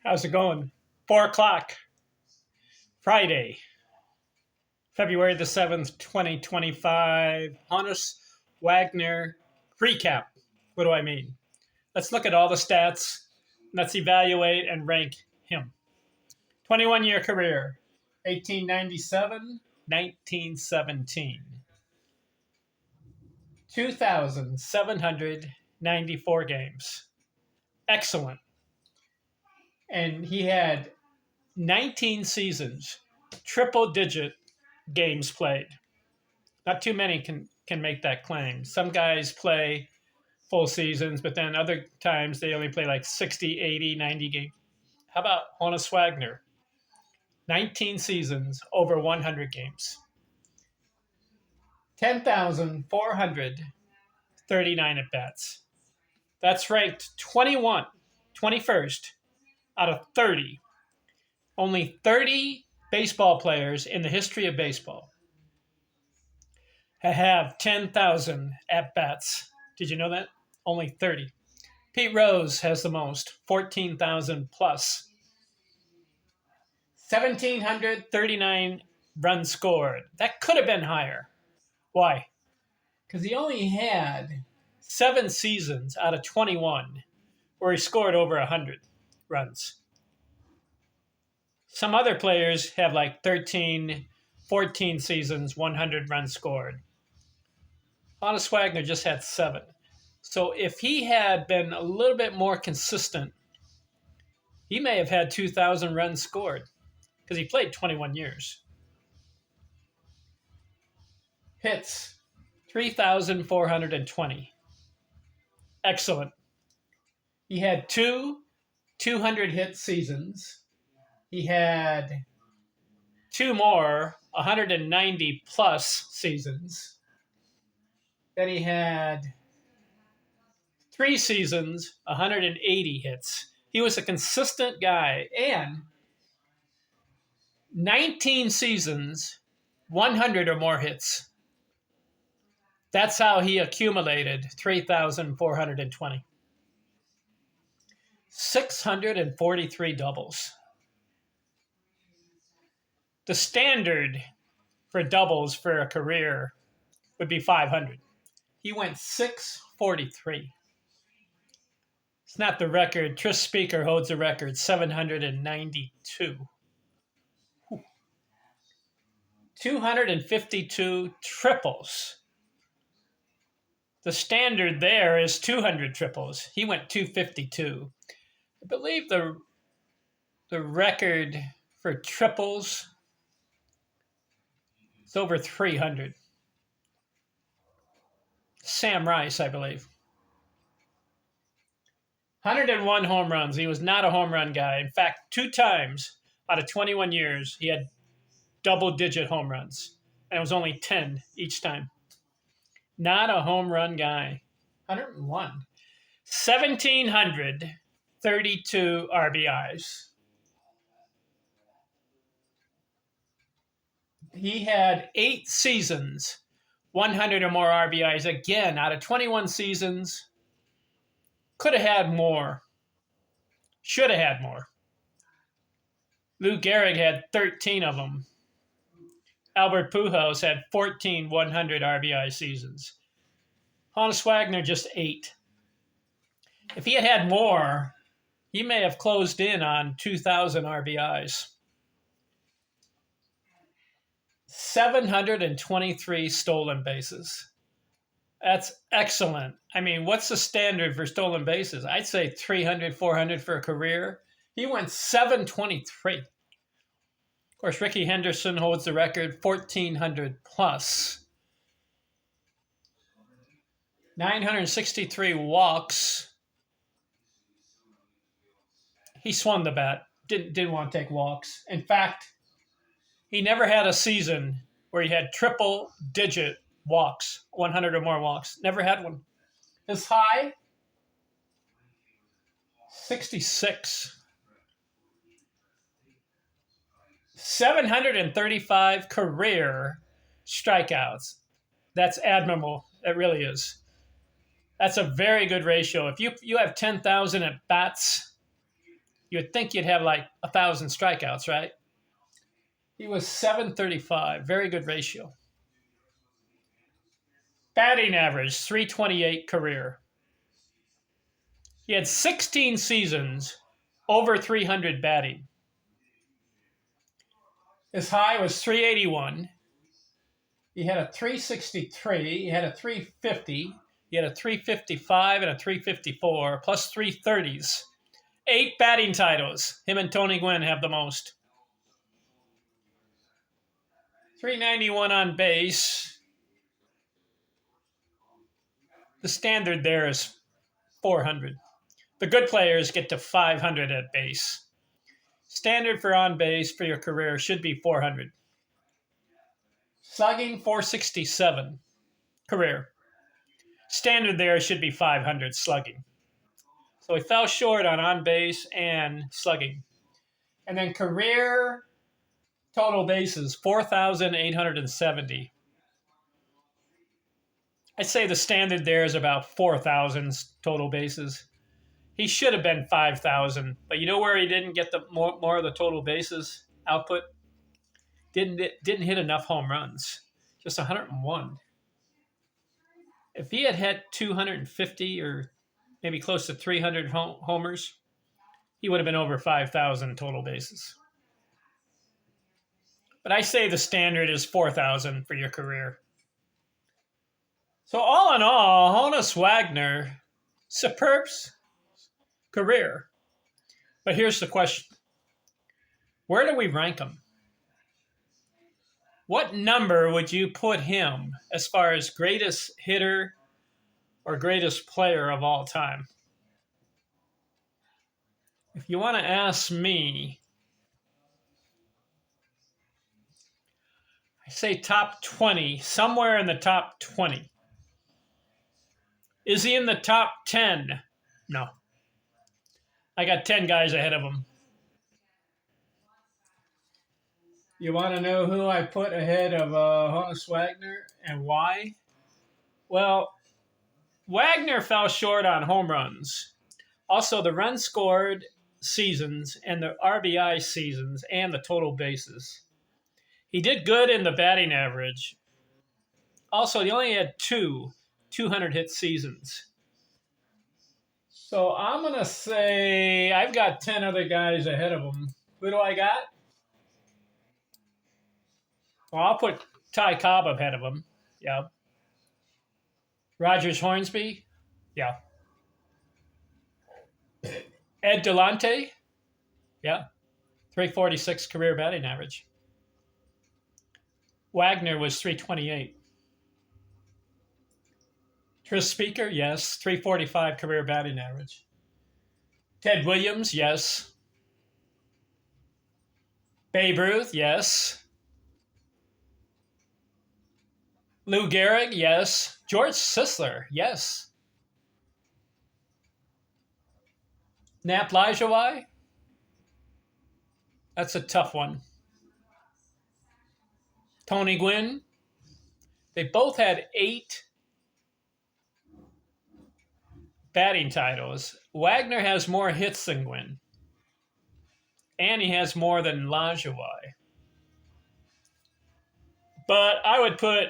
How's it going? 4 o'clock, Friday, February the 7th, 2025. Honus Wagner recap. What do I mean? Let's look at all the stats. Let's evaluate and rank him. 21-year career, 1897, 1917. 2,794 games. Excellent. And he had 19 seasons, triple digit games played. Not too many can make that claim. Some guys play full seasons, but then other times they only play like 60, 80, 90 games. How about Honus Wagner? 19 seasons, over 100 games. 10,439 at bats. That's ranked 21st out of 30. Only 30 baseball players in the history of baseball have 10,000 at bats. Did you know that? Only 30. Pete Rose has the most, 14,000 plus. 1,739 runs scored. That could have been higher. Why? Because he only had 7 seasons out of 21 where he scored over 100 runs. Some other players have like 13, 14 seasons, 100 runs scored. Honus Wagner just had 7. So if he had been a little bit more consistent, he may have had 2,000 runs scored because he played 21 years. Hits, 3,420. Excellent. He had 200 hit seasons. He had 2 more 190 plus seasons. Then he had 3 seasons, 180 hits. He was a consistent guy. And 19 seasons, 100 or more hits. That's how he accumulated 3,420. 643 doubles. The standard for doubles for a career would be 500. He went 643. It's not the record. Tris Speaker holds the record, 792. 252 triples. The standard there is 200 triples. He went 252. I believe the record for triples is over 300. Sam Rice, I believe. 101 home runs. He was not a home run guy. In fact, 2 times out of 21 years, he had double-digit home runs. And it was only 10 each time. Not a home run guy. 101. 1,732 RBIs. He had 8 seasons, 100 or more RBIs. Again, out of 21 seasons, could have had more. Should have had more. Lou Gehrig had 13 of them. Albert Pujols had 14 100 RBI seasons. Honus Wagner just 8. If he had had more, he may have closed in on 2,000 RBIs. 723 stolen bases. That's excellent. I mean, what's the standard for stolen bases? I'd say 300, 400 for a career. He went 723. Of course, Ricky Henderson holds the record, 1,400 plus. 963 walks. He swung the bat. Didn't want to take walks. In fact, he never had a season where he had triple-digit walks, 100 or more walks. Never had one. His high, 66. 735 career strikeouts. That's admirable. It really is. That's a very good ratio. If you have 10,000 at bats, You'd think you'd have like 1,000 strikeouts, right? He was 735. Very good ratio. Batting average, 328 career. He had 16 seasons over 300 batting. His high was 381. He had a 363. He had a 350. He had a 355 and a 354, plus 330s. 8 batting titles. Him and Tony Gwynn have the most. 391 on base. The standard there is 400. The good players get to 500 at base. Standard for on base for your career should be 400. Slugging, 467. Career. Standard there should be 500 slugging. So he fell short on base and slugging. And then career total bases, 4,870. I'd say the standard there is about 4,000 total bases. He should have been 5,000, but you know where he didn't get the more of the total bases output? Didn't hit enough home runs, just 101. If he had hit 250 or maybe close to 300 homers, he would have been over 5,000 total bases. But I say the standard is 4,000 for your career. So all in all, Honus Wagner, superb career. But here's the question. Where do we rank him? What number would you put him as far as greatest hitter or greatest player of all time? If you want to ask me, I say top 20, somewhere in the top 20. Is he in the top 10? No. I got 10 guys ahead of him. You want to know who I put ahead of Honus Wagner and why? Well, Wagner fell short on home runs. Also, the runs scored seasons and the RBI seasons and the total bases. He did good in the batting average. Also, he only had 200 hit seasons. So I'm going to say I've got 10 other guys ahead of him. Who do I got? Well, I'll put Ty Cobb ahead of him. Yeah. Rogers Hornsby. Yeah. Ed Delonte. Yeah. 346 career batting average. Wagner was 328. Tris Speaker, yes. 345 career batting average. Ted Williams, yes. Babe Ruth, yes. Lou Gehrig, yes. George Sisler, yes. Nap Lajoie? That's a tough one. Tony Gwynn? They both had 8 batting titles. Wagner has more hits than Gwynn. And he has more than Lajoie. But I would put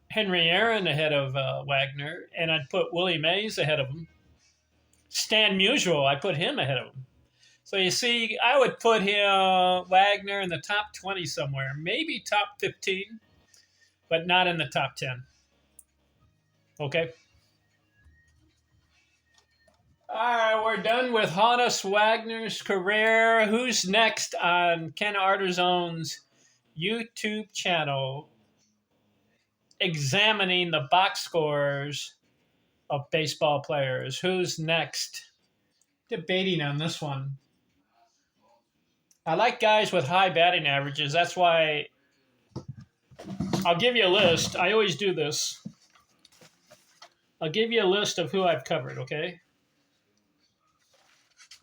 Henry Aaron ahead of Wagner, and I'd put Willie Mays ahead of him. Stan Musial, I put him ahead of him. So you see, I would put him, Wagner, in the top 20 somewhere. Maybe top 15, but not in the top 10. Okay? All right, we're done with Honus Wagner's career. Who's next on Ken Arterzone's YouTube channel? Examining the box scores of baseball players. Who's next? Debating on this one. I like guys with high batting averages. That's why I'll give you a list. I always do this. I'll give you a list of who I've covered, okay?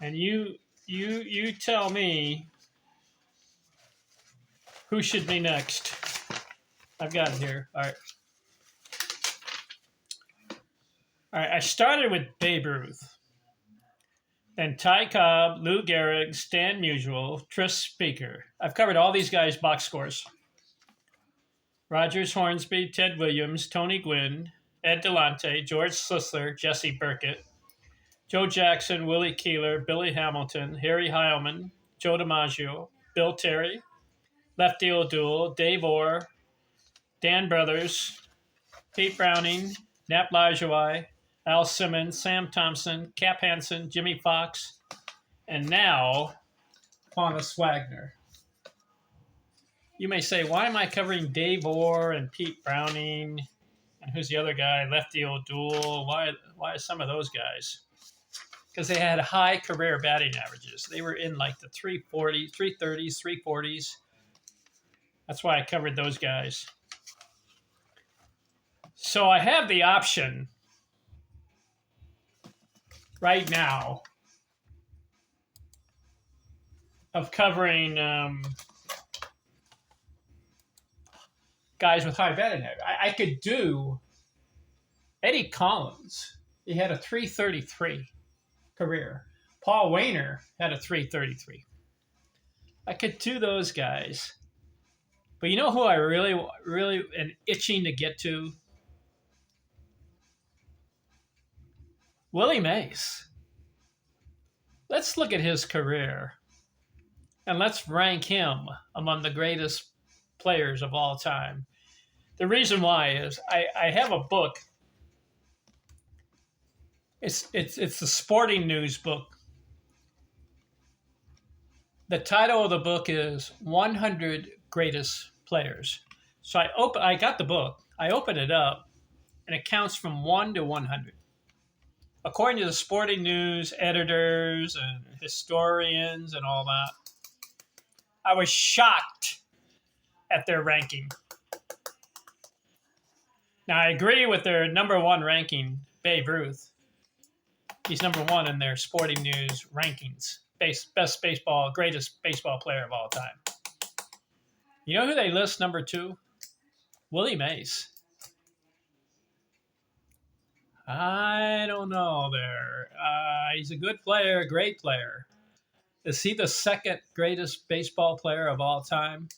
And you tell me who should be next. I've got it here. All right. All right, I started with Babe Ruth. Then Ty Cobb, Lou Gehrig, Stan Musial, Tris Speaker. I've covered all these guys' box scores. Rogers Hornsby, Ted Williams, Tony Gwynn, Ed Delonte, George Sisler, Jesse Burkett, Joe Jackson, Willie Keeler, Billy Hamilton, Harry Heilman, Joe DiMaggio, Bill Terry, Lefty O'Doul, Dave Orr, Dan Brothers, Pete Browning, Nap Lajoie, Al Simmons, Sam Thompson, Cap Hansen, Jimmy Fox, and now Honus Wagner. You may say, why am I covering Dave Orr and Pete Browning? And who's the other guy? Lefty O'Doul. Why some of those guys? Because they had high career batting averages. They were in like the 340s, 330s, 340s. That's why I covered those guys. So I have the option right now of covering guys with high batting average. I could do Eddie Collins. He had a 333 career. Paul Wainer had a 333. I could do those guys. But you know who I really am itching to get to? Willie Mays. Let's look at his career and let's rank him among the greatest players of all time. The reason why is I have a book. It's the Sporting News book. The title of the book is 100 Greatest Players. So I got the book. I opened it up, and it counts from 1 to 100. According to the Sporting News editors and historians and all that, I was shocked at their ranking. Now, I agree with their number one ranking, Babe Ruth. He's number one in their Sporting News rankings. Best baseball, greatest baseball player of all time. You know who they list number 2? Willie Mays. I don't know there. He's a good player, great player. Is he the second greatest baseball player of all time?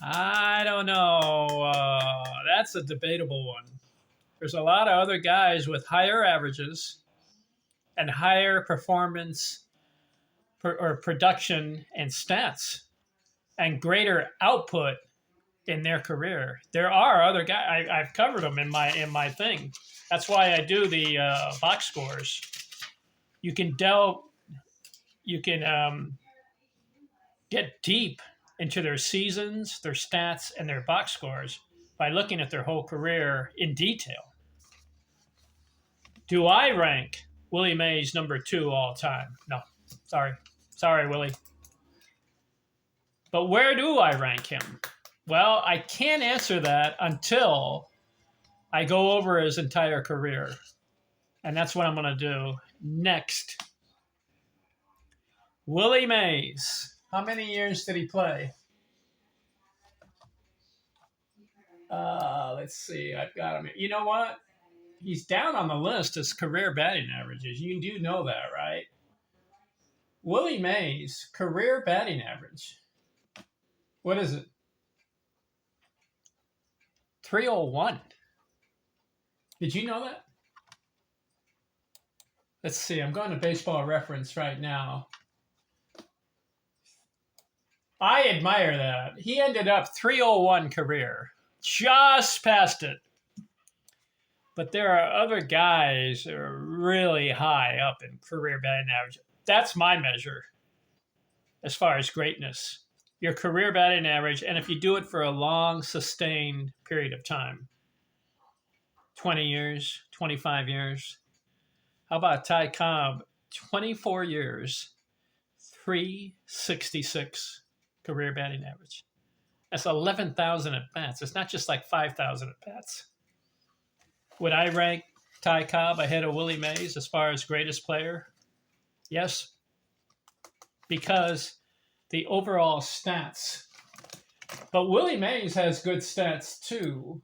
I don't know. That's a debatable one. There's a lot of other guys with higher averages and higher performance or production and stats and greater output in their career. There are other guys. I've covered them in my thing. That's why I do the box scores. You can get deep into their seasons, their stats, and their box scores by looking at their whole career in detail. Do I rank Willie Mays number 2 all time? No. Sorry, Willie. But where do I rank him? Well, I can't answer that until I go over his entire career. And that's what I'm going to do next. Willie Mays. How many years did he play? Let's see. I've got him. You know what? He's down on the list as career batting averages. You do know that, right? Willie Mays, career batting average. What is it? 301. Did you know that? Let's see. I'm going to Baseball Reference right now. I admire that. He ended up 301 career. Just past it. But there are other guys that are really high up in career batting average. That's my measure as far as greatness. Your career batting average, and if you do it for a long, sustained period of time, 20 years, 25 years. How about Ty Cobb? 24 years, 366 career batting average. That's 11,000 at-bats. It's not just like 5,000 at-bats. Would I rank Ty Cobb ahead of Willie Mays as far as greatest player? Yes. Because the overall stats. But Willie Mays has good stats too.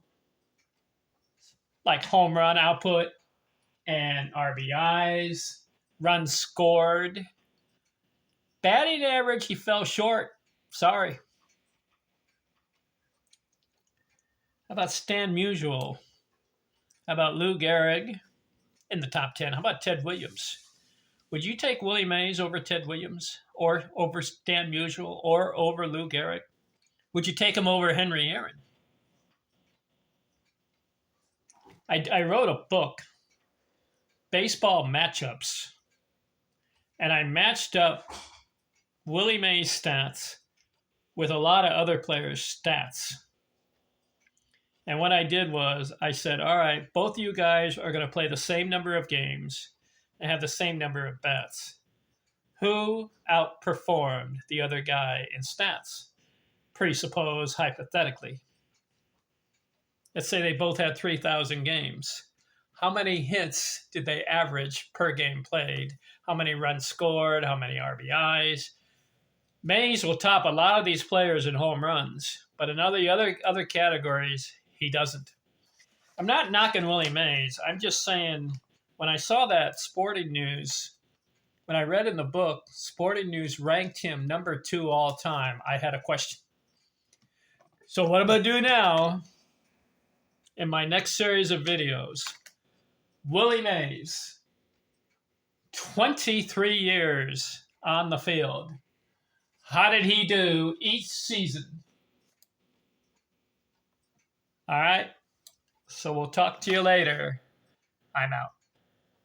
Like home run output, and RBIs, runs scored. Batting average, he fell short. Sorry. How about Stan Musial? How about Lou Gehrig in the top 10? How about Ted Williams? Would you take Willie Mays over Ted Williams or over Stan Musial or over Lou Gehrig? Would you take him over Henry Aaron? I wrote a book, Baseball Matchups, and I matched up Willie Mays' stats with a lot of other players' stats. And what I did was I said, all right, both of you guys are going to play the same number of games and have the same number of bets. Who outperformed the other guy in stats? Presuppose hypothetically. Let's say they both had 3,000 games. How many hits did they average per game played? How many runs scored? How many RBIs? Mays will top a lot of these players in home runs, but in other categories, he doesn't. I'm not knocking Willie Mays. I'm just saying when I saw that Sporting News, when I read in the book, Sporting News ranked him number 2 all time, I had a question. So what I'm going to do now in my next series of videos, Willie Mays, 23 years on the field. How did he do each season? All right. So we'll talk to you later. I'm out.